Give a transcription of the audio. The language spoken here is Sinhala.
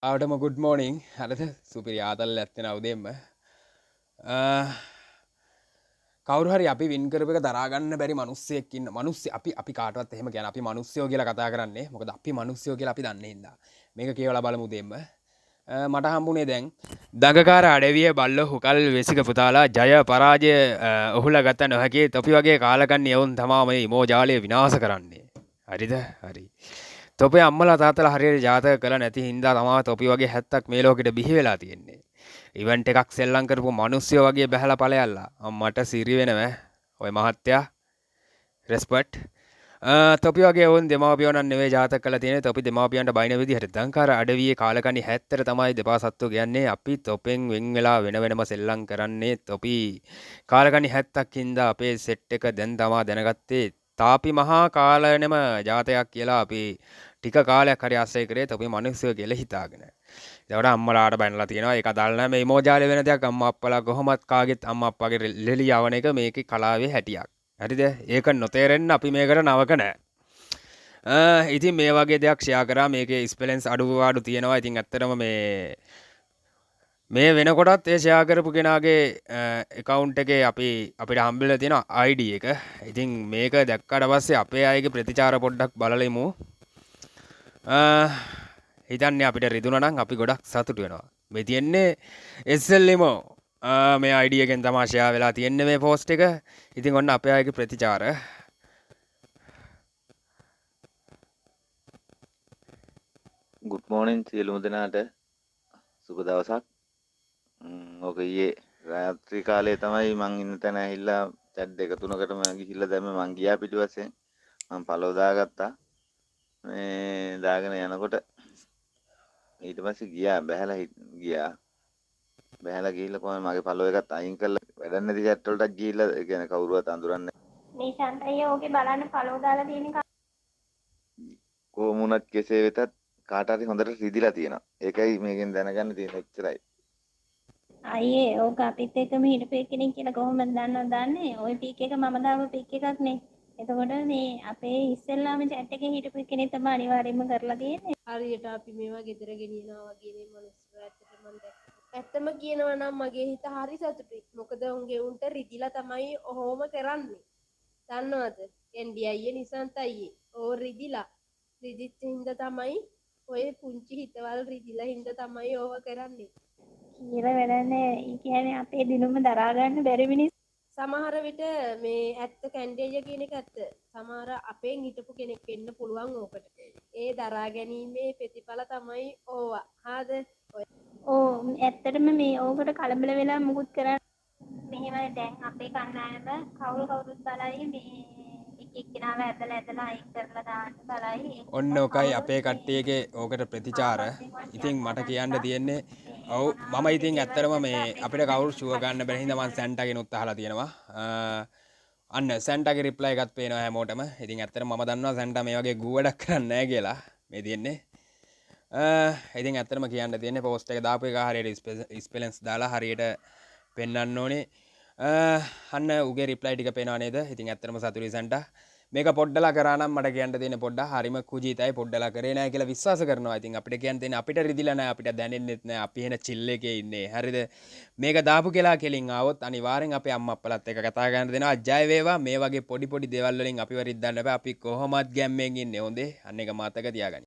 ආවටම good morning. හරිද? සුපිරි ආතල් ඇත්තෙන උදේම. කවුරු හරි අපි වින් කරපු එක දරා ගන්න බැරි මිනිස්සෙක් ඉන්න. මිනිස්සු අපි කාටවත් එහෙම කියන අපි මිනිස්සයෝ කියලා කතා කරන්නේ. මොකද අපි මිනිස්සයෝ කියලා අපි දන්නේ හින්දා. මේක කියවලා බලමු උදේම. මට හම්බුනේ දැන් දඟකාර අඩවිය බල්ල හුකල් වෙසික පුතාලා ජය පරාජය ඔහුලා ගත නොහැකි තොපි වගේ කාලකන්ණි යවුන් තමා මේ ඉමෝජාලය විනාශ කරන්නේ. හරිද? හරි. තොපේ අම්මලා තාත්තලා හරියට ජාතක කළ නැති හින්දා තමා තොපි වගේ 70ක් මේ ලෝකෙට බිහි වෙලා තියෙන්නේ. ඉවෙන්ට් එකක් සෙල්ලම් කරපු මිනිස්සුયો වගේ බහැලා ඵලයල්ලා. අම්මට සිරි වෙනව. ඔය මහත්තයා රෙස්පෙක්ට්. තොපි වගේ වුන් දෙමාපියෝ නම් නෙවෙයි ජාතක කළා තියෙන්නේ. තොපි දෙමාපියන්ට බයින විදිහට දංකාර අඩවියේ කාලකණ්ණි 70 තමයි දෙපා සත්තු කියන්නේ. අපි තොපෙන් වෙන් වෙලා වෙන වෙනම සෙල්ලම් කරන්නේ. තොපි කාලකණ්ණි 70ක් හින්දා අපේ සෙට් එක දැන් තමා දැනගත්තේ. තාපි මහා කාලයනම ජාතකයක් කියලා අපි ටික කාලයක් හරි ආශ්‍රය කරේ තොපි මිනිස්සු කියලා හිතාගෙන. ඒකට අම්මලාට බැනලා තියෙනවා. ඒක අදාළ නැහැ. මේ ඉමෝජාලේ වෙන දෙයක් අම්මා අප්පලා කොහොමත් කාගෙත් අම්මා අප්පාගේ ලෙලි යවන එක මේකේ කලාවේ හැටියක්. හරිද? ඒක නොතේරෙන්න අපි මේකට නවක නැහැ. ඉතින් මේ වගේ දෙයක් ෂෙයා කරා මේකේ ස්පෙලින්ස් අඩුපාඩු තියෙනවා. ඉතින් ඇත්තටම මේ වෙනකොටත් ඒ ෂෙයා කරපු කෙනාගේ account එකේ අපිට හම්බෙලා තියෙන ID එක. ඉතින් මේක දැක්කට පස්සේ අපේ අයගේ ප්‍රතිචාර පොඩ්ඩක් බලලෙමු. හිතන්නේ අපිට රිදුනා නම් අපි ගොඩක් සතුටු වෙනවා. මේ තියෙන්නේ SLMO මේ ID එකෙන් තමයි ෂෙයා වෙලා තියෙන්නේ මේ post එක. ඉතින් ඔන්න අපේ අයගේ ප්‍රතිචාර. good morning සියලුම දෙනාට සුබ දවසක්. ඔක ඊයේ රාත්‍රී කාලේ තමයි මං ඉන්න තැන ඇහිලා chat දෙක තුනකටම ගිහිල්ලා දැම්ම මං ගියා පිටිපස්සේ මං follow දාගත්තා. මේ දාගෙන යනකොට ඊට පස්සේ බැහැලා ගිහිල්ලා කොහමද මගේ follow එකත් අයින් කරලා වැඩක් නැති chat වලටත් ගිහිල්ලා ඒ කියන්නේ කවුරුවත් අඳුරන්නේ මේ ශාන්තය ඕකේ බලන්න follow දාලා තියෙන කොහොම වුණත් කෙසේ වෙතත් කාට හරි හොඳට රිදිලා තියෙනවා. ඒකයි මේකෙන් දැනගන්න තියෙන එච්චරයි. අයියේ ඕක අපිත් එක්කම හිටපු කෙනෙක් කියලා කොහොමද දන්නවද දන්නේ? ওই පික් එක මම දාපු පික් එකක් නේ. එතකොට මේ අපේ ඉස්සෙල්ලාම chat එකේ හිටපු කෙනෙක් තමයි අනිවාර්යයෙන්ම කරලා තියෙන්නේ. හරියට අපි මේවා ගෙදර ගෙනියනවා වගේ මේ මිනිස්සු ඇත්තට මම දැක්කා. ඇත්තම කියනවා නම් මගේ හිත හරි සතුටුයි. මොකද උන්ගේ උන්ට රිදිලා තමයි ඔහොම කරන්නේ. දන්නවද? එන්ඩි අයියේ නිසන්ත අයියේ. ඕ රිදිලා. රිදිච්ච හින්දා තමයි ඔය පුංචි හිතවල් රිදිලා හින්දා තමයි ඕව කරන්නේ. කියලා වැඩන්නේ. ඒ කියන්නේ අපේ දිනුම දරා ගන්න බැරි මිනිස්සු. සමහර විට මේ ඇත්ත කැන්ඩේජ කියන එක ඇත්ත. සමහර අපෙන් හිටපු කෙනෙක් වෙන්න පුළුවන් ඕකට. ඒ දරා ගැනීමේ ප්‍රතිඵල තමයි ඕවා. හාද? ඕ ඇත්තටම මේ ඕකට කලබල වෙලා මුකුත් කරන්න මෙහෙම දැන් අපේ කණ්ඩායම කවුරුත් බලයි මේ එක එක්කෙනාව ඇදලා අයින් කරලා දාන්න බලයි. ඔන්න ඔකයි අපේ කට්ටියගේ ඕකට ප්‍රතිචාර. ඉතින් මට කියන්න තියෙන්නේ ඔව් මම ඉතින් ඇත්තටම මේ අපිට කවුරු ෂුවර් ගන්න බැරි හින්දා මම සැන්ටාගෙනුත් අහලා තියෙනවා. අන්න සැන්ටාගේ රිප්ලයි එකත් පේනවා හැමෝටම. ඉතින් ඇත්තටම මම දන්නවා සැන්ටා මේ වගේ ගූ වැඩක් කරන්නේ නැහැ කියලා. මේ තියෙන්නේ. ඉතින් ඇත්තටම කියන්න තියෙන්නේ පෝස්ට් එක දාපු එක හරියට ස්පෙලින්ස් දාලා හරියට පෙන්වන්න ඕනේ. අන්න උගේ රිප්ලයි ටික පේනවා නේද? ඉතින් ඇත්තටම සතුටුයි සැන්ටා. මේක පොඩ්ඩලා කරා නම් මට කියන්න තියෙන පොඩ්ඩක් හරිම කුජීතයි පොඩ්ඩලා කරේ නැහැ කියලා විශ්වාස කරනවා. ඉතින් අපිට කියන්න තියෙන අපිට රිදිලා නැහැ අපිට දැනෙන්නෙත් නැහැ. අපි එන චිල් එකේ ඉන්නේ. හරිද? මේක දාපු කියලා කෙලින් ආවොත් අනිවාර්යෙන් අපේ අම්මා අප්පලත් එක්ක කතා කරන්න දෙනවා. ජය වේවා. මේ වගේ පොඩි පොඩි දේවල් වලින් අපිව රිද්දන්න බෑ. අපි කොහොමත් ගැම්මෙන් ඉන්නේ. හොඳේ. අන්න එක මතක තියාගන්න.